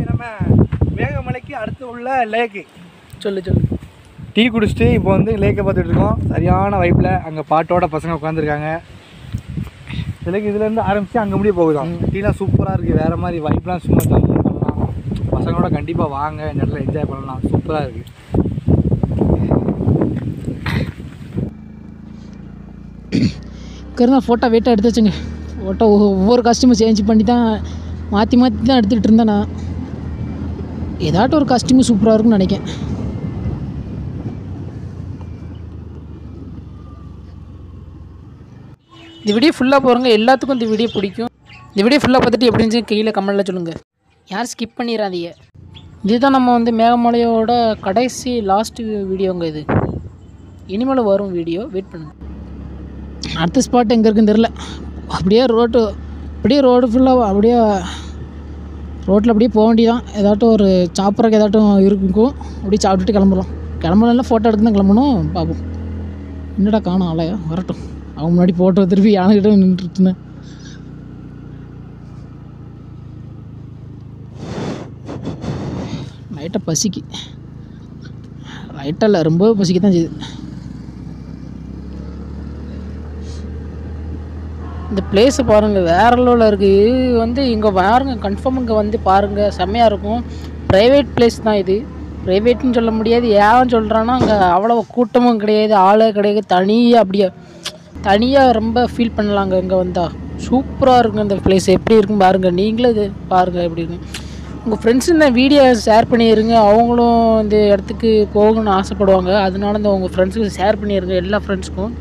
நம்ம மேகமலைக்கு அடுத்து உள்ள லேக்கு சொல்லு டீ குடிச்சிட்டு இப்போ வந்து லேக்கை பார்த்துட்டு இருக்கோம். சரியான வைப்பில் அங்கே பாட்டோட பசங்க உட்காந்துருக்காங்க. இதுலேருந்து ஆரம்பித்து அங்கே முடிய போகுதான். டீலாம் சூப்பராக இருக்குது. வேறு மாதிரி வைப்லாம் சும்மா ஜம்முன்னு பண்ணலாம். பசங்களோட கண்டிப்பாக வாங்க, இந்த இடத்துல என்ஜாய் பண்ணலாம். சூப்பராக இருக்குது. கருணா ஃபோட்டோ வெயிட்டாக எடுத்து வச்சுங்க. ஃபோட்டோ ஒவ்வொரு காஸ்ட்யூமும் சேஞ்ச் பண்ணி தான் மாற்றி தான் எடுத்துக்கிட்டு இருந்தேன். நான் ஏதாட்டும் ஒரு காஸ்ட்யூமு சூப்பராக இருக்குன்னு நினைக்கிறேன். இந்த வீடியோ ஃபுல்லாக போகிறவங்க எல்லாத்துக்கும் இந்த வீடியோ பிடிக்கும். இந்த வீடியோ ஃபுல்லாக பார்த்துட்டு எப்படி இருந்துச்சு கீழே கமெண்ட்டில் சொல்லுங்கள். யாரும் ஸ்கிப் பண்ணிடாதீங்க. இதுதான் நம்ம வந்து மேகமலையோட கடைசி லாஸ்ட்டு வீடியோங்க. இது இனிமேல் வரும் வீடியோ, வெயிட் பண்ணுங்கள். அடுத்த ஸ்பாட் எங்கே இருக்குன்னு தெரில. அப்படியே ரோடு ஃபுல்லாக அப்படியே ரோட்டில் அப்படியே போக வேண்டியதான். ஏதாட்டும் ஒரு சாப்பிட்றக்கு ஏதாட்டும் இருக்கும். அப்படியே சாப்பிட்டுட்டு கிளம்பலாம். ஃபோட்டோ எடுத்து தான் கிளம்பணும். பார்ப்போம். என்னடா காணும் ஆலையா, வரட்டும். அவங்க முன்னாடி ஃபோட்டோ திருப்பி யானைக்கிட்ட நின்றுட்டுனேன். லைட்டாக பசிக்கு, லைட்டாக இல்லை, ரொம்ப பசிக்கு தான் செய்யுது. இந்த பிளேஸை பாருங்கள், வேறு லெவலில் இருக்குது. இது வந்து இங்கே பாருங்கள், கன்ஃபார்ம் இங்கே வந்து பாருங்கள், செம்மையாக இருக்கும். ப்ரைவேட் பிளேஸ் தான் இது. ப்ரைவேட்னு சொல்ல முடியாது. ஏன் சொல்கிறான்னா அங்கே அவ்வளோ கூட்டமும் கிடையாது, ஆளே கிடையாது. தனியாக ரொம்ப ஃபீல் பண்ணலாங்க. இங்கே வந்தால் சூப்பராக இருக்கும். இந்த பிளேஸ் எப்படி இருக்கும் பாருங்கள். நீங்களும் இது பாருங்கள் எப்படி இருக்கும். உங்கள் ஃப்ரெண்ட்ஸு இந்த வீடியோ ஷேர் பண்ணிடுங்க. அவங்களும் இந்த இடத்துக்கு போகணும்னு ஆசைப்படுவாங்க. அதனால இந்த உங்கள் ஃப்ரெண்ட்ஸுக்கு ஷேர் பண்ணிடுங்க. எல்லா ஃப்ரெண்ட்ஸுக்கும்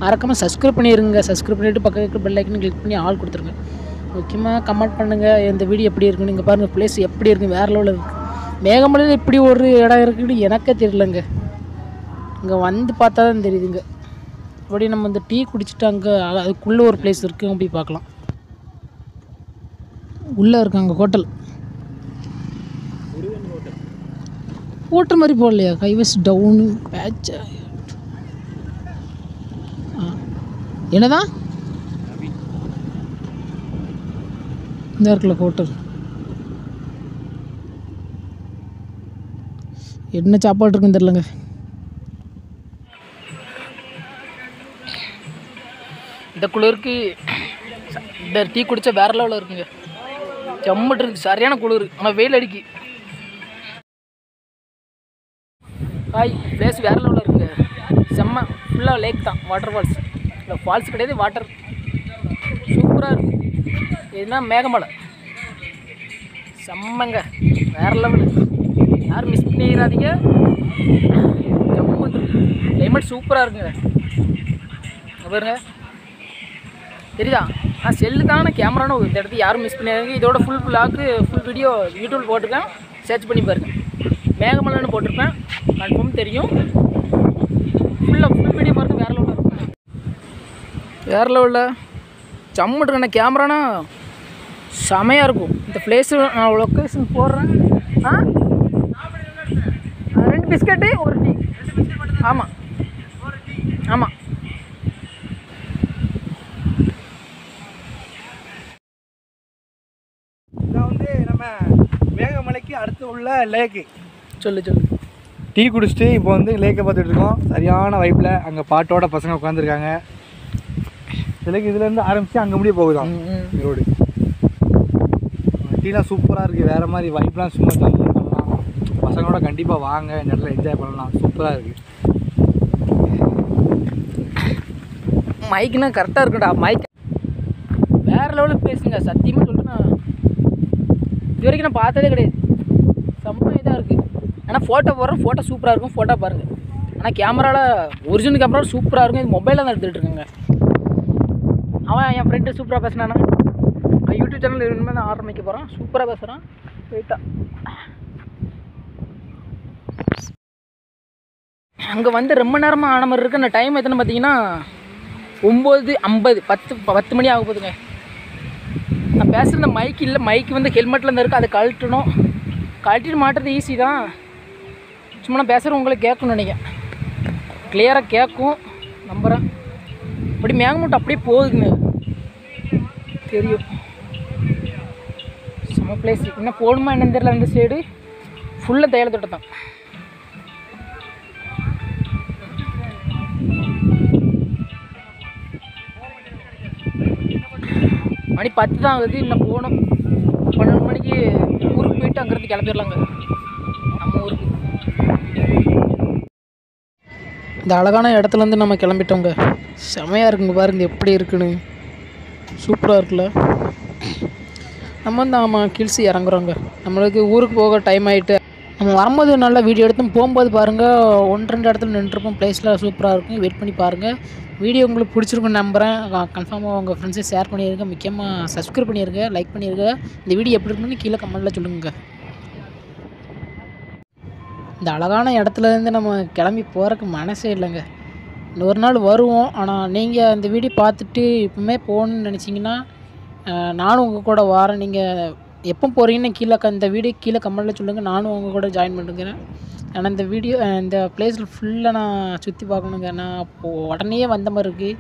மறக்காமல் சப்ஸ்கிரைப் பண்ணிடுங்க. சப்ஸ்கிரைப் பண்ணிவிட்டு பக்கத்துக்கு பெல் ஐக்கனை கிளிக் பண்ணி ஆள் கொடுத்துருங்க. முக்கியமாக கமெண்ட் பண்ணுங்கள் இந்த வீடியோ எப்படி இருக்குன்னு. இங்கே பாருங்கள் பிளேஸ் எப்படி இருக்குது, வேறு லெவலில் இருக்குது. மேகமலையில் இப்படி ஒரு இடம் இருக்குன்னு எனக்கே தெரியலங்க. இங்கே வந்து பார்த்தா தான் தெரியுதுங்க. அப்படி நம்ம இந்த டீ குடிச்சிட்டு அங்கே அதுக்குள்ளே ஒரு பிளேஸ் இருக்குது, அப்படி பார்க்கலாம். உள்ளே இருக்காங்க ஹோட்டல் மாதிரி போடலையா, கைவஸ் டவுனு பேட்ச் என்னதான் இந்த இருக்குல்ல ஹோட்டல். என்ன சாப்பாடு இருக்குன்னு தெரிலங்க. இந்த குளிருக்கு இந்த டீ குடித்தா வேறு லெவலில் இருக்குங்க. ஜம்முட்டு இருக்குது, சரியான குளிர். ஆனால் வெயில் அடிக்கி. பிளேஸ் வேறு லெவலில் இருக்குங்க. செம்ம ஃபுல்லாக லேக் தான், வாட்டர் ஃபால்ஸ். இல்லை ஃபால்ஸ் கிடையாது, வாட்டர் சூப்பராக இருக்குது. இதுனா மேகமலை செம்மங்க, வேறு லெவலு. யாரும் மிஸ் பண்ணிடாதீங்க. ஜம்முட்டு கிளைமேட் சூப்பராக இருக்குங்க. பாருங்க தெரியுதா? செல்லு தானே கேமரானு இந்த இடத்துக்கு யாரும் மிஸ் பண்ணிடாதீங்க. இதோட ஃபுல் வீடியோ யூடியூப் போட்டிருக்கேன், சர்ச் பண்ணி பாருங்கள். மேகமலைன்னு போட்டிருப்பேன், கன்ஃபார்ம் தெரியும். ஃபுல் வீடியோ பாருங்கள். வேறு லெவலில் ஜம்முட்டு இருக்கேன். கேமரானா செமையாக இருக்கும். இந்த பிளேஸு நான் லொக்கேஷன் போடுறேன். 2 பிஸ்கட்டு 1 டீ. ஆமாம். இதான் வந்து நம்ம மேகமலைக்கு அடுத்து உள்ள லேக்கு. சொல்லு டீ குடிச்சிட்டு இப்போ வந்து லேக்கை பார்த்துட்டு இருக்கோம். சரியான வைப்பில் அங்கே பாட்டோட பசங்க உட்காந்துருக்காங்க. இதுலேருந்து ஆரம்பித்து அங்கே முடிய போகுதான் ரோடு. டீலாம் சூப்பராக இருக்குது. வேறு மாதிரி வைப்லாம் சும்மா ஜம்முன்னு பண்ணலாம். பசங்களோட கண்டிப்பாக வாங்க, இந்த இடத்துல என்ஜாய் பண்ணலாம். சூப்பராக இருக்குது. மைக்குனா கரெக்டாக இருக்குடா. மைக் வேறு லெவலுக்கு பேசுங்க. சத்தியமாக சொல்கிறேன், இது வரைக்கும் நான் பார்த்ததே கிடையாது. செம்ம இதாக இருக்குது. ஆனால் ஃபோட்டோ போடுறேன், ஃபோட்டோ சூப்பராக இருக்கும். ஃபோட்டோ பாருங்கள். ஆனால் கேமராவில் ஒரிஜினல் கேமராவில் சூப்பராக இருக்கும். இது மொபைலில் தான் எடுத்துகிட்டு இருக்கேங்க. அவன் என் ஃப்ரெண்டு சூப்பராக பேசினானா. யூடியூப் சேனல் இனிமேல் தான் ஆரம்பிக்க போகிறான். சூப்பராக பேசுகிறான். போயிட்டா அங்கே வந்து ரொம்ப நேரமாக ஆன மாதிரி இருக்குது. அந்த டைம் எத்தனை பார்த்தீங்கன்னா 9:50, 10 மணி ஆக போகுதுங்க. நான் பேசுகிற மைக் இல்லை, மைக்கு வந்து ஹெல்மெட்டில் இருந்து இருக்குது. அதை கழட்டிட்டு மாட்டுறது ஈஸி தான். சும்மா நான் பேசுகிறேன், உங்களுக்கு கேட்கணும்னு நினைக்கிறேன். கிளியராக கேட்கும் நம்புகிறேன். அப்படி மேகமூட்டம் அப்படியே போகுதுங்க, தெரியும். நம்ம பிளேஸ் இன்னும் போகணுமா என்னன்னு தெரியல. அந்த சைடு ஃபுல்லாக தேயிலை தோட்டம் தான். மணி 10 தான் ஆகுது. இன்னும் போகணும். 12 மணிக்கு ஊருக்கு போயிட்டு அங்கேருந்து கிளம்பிடலாங்க நம்ம ஊருக்கு. இந்த அழகான இடத்துலேருந்து நம்ம கிளம்பிட்டோங்க. செமையாக இருக்குங்க பாருங்க எப்படி இருக்குன்னு. சூப்பராக இருக்குல்ல. நம்ம வந்து ஆமாம் கில்ஸி இறங்குறோங்க. நம்மளுக்கு ஊருக்கு போக டைம் ஆகிட்டு நம்ம வரும்போது நல்லா வீடியோ எடுத்து போகும்போது பாருங்கள் 1-2 இடத்துல நின்றுருப்போம். ப்ளேஸில் சூப்பராக இருக்கும். வெயிட் பண்ணி பாருங்கள். வீடியோ உங்களுக்கு பிடிச்சிருக்குன்னு நம்புகிறேன். கன்ஃபார்மாக உங்கள் ஃப்ரெண்ட்ஸை ஷேர் பண்ணியிருக்கேன். முக்கியமாக சப்ஸ்கிரைப் பண்ணியிருக்கேன், லைக் பண்ணியிருக்கேன். இந்த வீடியோ எப்படி இருக்குன்னு கீழே கமெண்ட்டில் சொல்லுங்க. இந்த அழகான இடத்துலேருந்து நம்ம கிளம்பி போகிறதுக்கு மனசே இல்லைங்க. இன்னொரு நாள் வருவோம். ஆனால் நீங்கள் இந்த வீடியோ பார்த்துட்டு இப்போவுமே போகணுன்னு நினச்சிங்கன்னா நானும் உங்கள் கூட வரேன். நீங்கள் எப்போ போகிறீங்கன்னு கீழே இந்த வீடியோ கீழே கமெண்ட்டில் சொல்லுங்கள். நானும் உங்கள் கூட ஜாயின் பண்ணிக்கிறேன். ஆனால் இந்த வீடியோ இந்த பிளேஸில் ஃபுல்லாக நான் சுற்றி பார்க்கணுங்க. நான் அப்போது உடனே வந்த மாதிரி இருக்குது.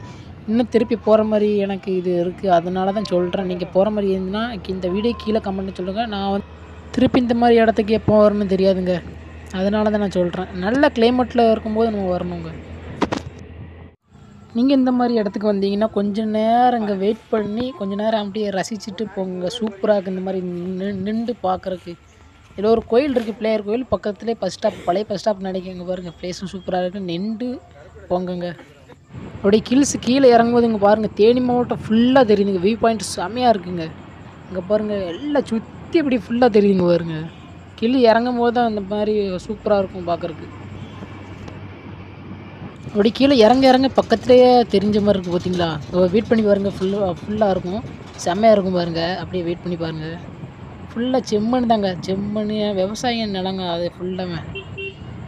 இன்னும் திருப்பி போகிற மாதிரி எனக்கு இது இருக்குது. அதனால தான் சொல்கிறேன். நீங்கள் போகிற மாதிரி இருந்துன்னா இந்த வீடியோ கீழே கமெண்ட்டில் சொல்லுங்கள். நான் வந்து திருப்பி இந்த மாதிரி இடத்துக்கு எப்போ வரணும்னு தெரியாதுங்க. அதனால தான் நான் சொல்கிறேன். நல்ல கிளைமேட்டில் இருக்கும்போது நம்ம வரணுங்க. நீங்கள் இந்த மாதிரி இடத்துக்கு வந்தீங்கன்னா கொஞ்சம் நேரம் இங்கே வெயிட் பண்ணி கொஞ்சம் நேரம் அப்படியே ரசிச்சுட்டு போங்க. சூப்பராக இருக்குது. இந்த மாதிரி நின்று பார்க்குறக்கு. இதில் ஒரு கோயில் இருக்குது, பிள்ளையார் கோயில். பக்கத்துலேயே பஸ் ஸ்டாப், பழைய பஸ் ஸ்டாப் நினைக்கிங்க பாருங்கள். ப்ளேஸும் சூப்பராக இருக்குது. நின்று போங்கங்க. அப்படியே கில்ஸ் கீழே இறங்கும்போது இங்கே பாருங்கள் தேனி மாவட்டம் ஃபுல்லாக தெரியுதுங்க. வியூ பாயிண்ட் செம்மையாக இருக்குங்க. இங்கே பாருங்கள் எல்லாம் சுற்றி இப்படி ஃபுல்லாக தெரியுதுங்க பாருங்கள். கீழே இறங்கும் போது தான் இந்த மாதிரி சூப்பராக இருக்கும் பார்க்குறக்கு. அப்படி கீழே இறங்க பக்கத்துலேயே தெரிஞ்ச மாதிரி இருக்குது பார்த்தீங்களா. வெயிட் பண்ணி பாருங்கள். ஃபுல்லாக இருக்கும். செம்மையாக இருக்கும் பாருங்கள். அப்படியே வெயிட் பண்ணி பாருங்கள். ஃபுல்லாக செம்மண் தாங்க. செம்மண் விவசாயம் நிலங்க அது ஃபுல்லாமே.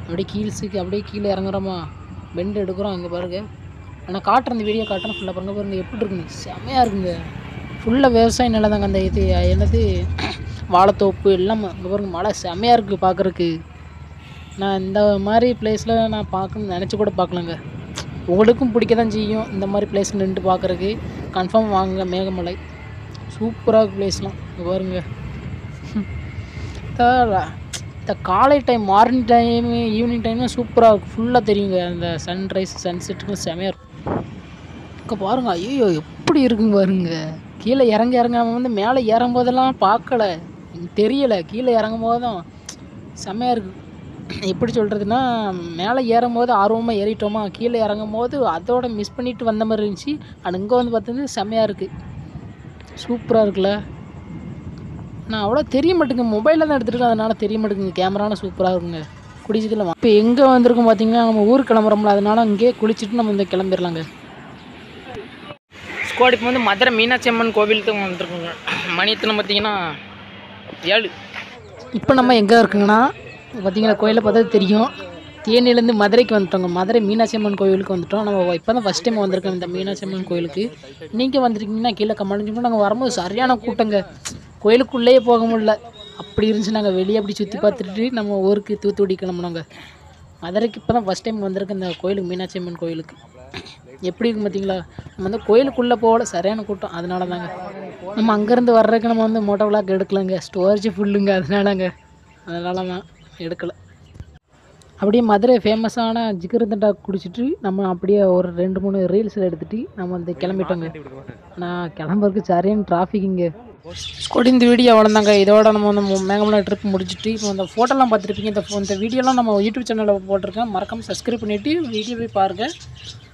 அப்படியே கீழ்ஸுக்கு அப்படியே கீழே இறங்குறோமா, பெண்டு எடுக்கிறோம். அங்கே பாருங்கள். ஆனால் காட்டுறேன், இந்த வீடியோ காட்டுறேன். ஃபுல்லாக பாருங்கள் எப்படி இருக்குங்க. செம்மையாக இருக்குங்க. ஃபுல்லாக விவசாய நிலம் தாங்க. அந்த இது என்னது வாழைத்தோப்பு எல்லாம் அங்கே பாருங்கள். மழை செம்மையாக இருக்குது பார்க்குறக்கு. நான் இந்த மாதிரி பிளேஸில் நான் பார்க்கணும்னு நினச்சி கூட பார்க்கலங்க. உங்களுக்கும் பிடிக்க தான் செய்யும் இந்த மாதிரி பிளேஸில் நின்று பார்க்குறக்கு. கன்ஃபார்ம் வாங்குங்க. மேகமலை சூப்பராக பிளேஸ்லாம் இங்கே பாருங்க. இந்த காலை time, morning time, evening time சூப்பராக இருக்கும். ஃபுல்லாக தெரியுங்க. அந்த சன்ரைஸ் சன்செட்டுக்கு செமையாக இருக்கும். இங்கே பாருங்கள். ஐயோ எப்படி இருக்குங்க பாருங்க. கீழே இறங்காமல் வந்து மேலே ஏறும் போதெல்லாம் பார்க்கல, தெரியலை. கீழே இறங்கும் போதும் செம்மையாக இருக்குது. எப்படி சொல்கிறதுனா, மேலே ஏறும் போது ஆர்வமாக ஏறிட்டோமா, கீழே இறங்கும் போது அதோட மிஸ் பண்ணிவிட்டு வந்த மாதிரி இருந்துச்சு. ஆனால் இங்கே வந்து பார்த்தீங்கன்னா செம்மையாக இருக்குது. சூப்பராக இருக்குல்ல. நான் அவ்வளோ தெரிய மாட்டேங்க. மொபைலில் தான் எடுத்துகிட்டு அதனால் தெரிய மாட்டேங்குங்க. கேமராவில் சூப்பராக இருக்குங்க. குடிச்சதில் இப்போ எங்கே வந்திருக்கோம் பார்த்தீங்கன்னா, நம்ம ஊருக்கு கிளம்புறோம்ல, அதனால் அங்கேயே குளிச்சுட்டு நம்ம இந்த கிளம்பிடலாங்க. ஸ்குவாட் இப்போ வந்து மதுரை மீனாட்சி அம்மன் கோவிலுக்கு வந்துருக்கோங்க. மணி எத்தனை பார்த்தீங்கன்னா 7. இப்போ நம்ம எங்கே இருக்குங்கன்னா பார்த்தீங்கன்னா கோயிலை பார்த்தா தெரியும். தேனியிலேருந்து மதுரைக்கு வந்துட்டோங்க. மதுரை மீனாட்சி அம்மன் கோவிலுக்கு வந்துட்டோம். நம்ம இப்போ தான் ஃபஸ்ட் டைம் வந்திருக்கோம் இந்த மீனாட்சி அம்மன் கோயிலுக்கு. நீங்கள் வந்திருக்கீங்கன்னா கீழே கமெண்ட். நாங்கள் வரும்போது சரியான கூட்டங்க. கோயிலுக்குள்ளேயே போக முடியல, அப்படி இருந்துச்சு. நாங்கள் வெளியே அப்படி சுற்றி பார்த்துட்டு நம்ம ஊருக்கு தூத்துக்குடி கிளம்புனாங்க. மதுரைக்கு இப்போ தான் ஃபஸ்ட் டைம் வந்திருக்கேன் இந்த கோயிலுக்கு, மீனாட்சி அம்மன் கோயிலுக்கு. எப்படி இருக்கும் பார்த்தீங்களா. நம்ம வந்து கோயிலுக்குள்ளே போகல, சரியான கூட்டம். அதனால தாங்க நம்ம அங்கேருந்து வர்றதுக்கு நம்ம வந்து மோட்டோ விளாக் எடுக்கலாங்க. ஸ்டோரேஜ் ஃபுல்லுங்க. அதனால தான் எடுக்கலை. அப்படியே மதுரை ஃபேமஸான ஜிகர்தண்டா குடிச்சிட்டு நம்ம அப்படியே ஒரு 2-3 ரீல்ஸில் எடுத்துகிட்டு நம்ம வந்து கிளம்பிட்டோங்க. நான் கிளம்புறதுக்கு சரியான டிராஃபிக்குங்க. ஸ்கூட்டி இந்த வீடியோ அவ்வளோதாங்க. இதோட நம்ம வந்து மேகமலை ட்ரிப் முடிச்சுட்டு இப்போ அந்த ஃபோட்டோலாம் பார்த்துருப்பீங்க. இந்த வீடியோலாம் நம்ம யூடியூப் சேனலில் போட்டிருக்கேன். மறக்காமல் சப்ஸ்கிரைப் பண்ணிவிட்டு வீடியோ போய் பாருங்கள்.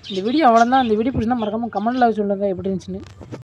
இந்த வீடியோ அவ்வளோதான். இந்த வீடியோ பிடிச்சிருந்தா மறக்காமல் கமெண்ட்டில் சொல்லுங்கள் எப்படி இருந்துச்சுன்னு.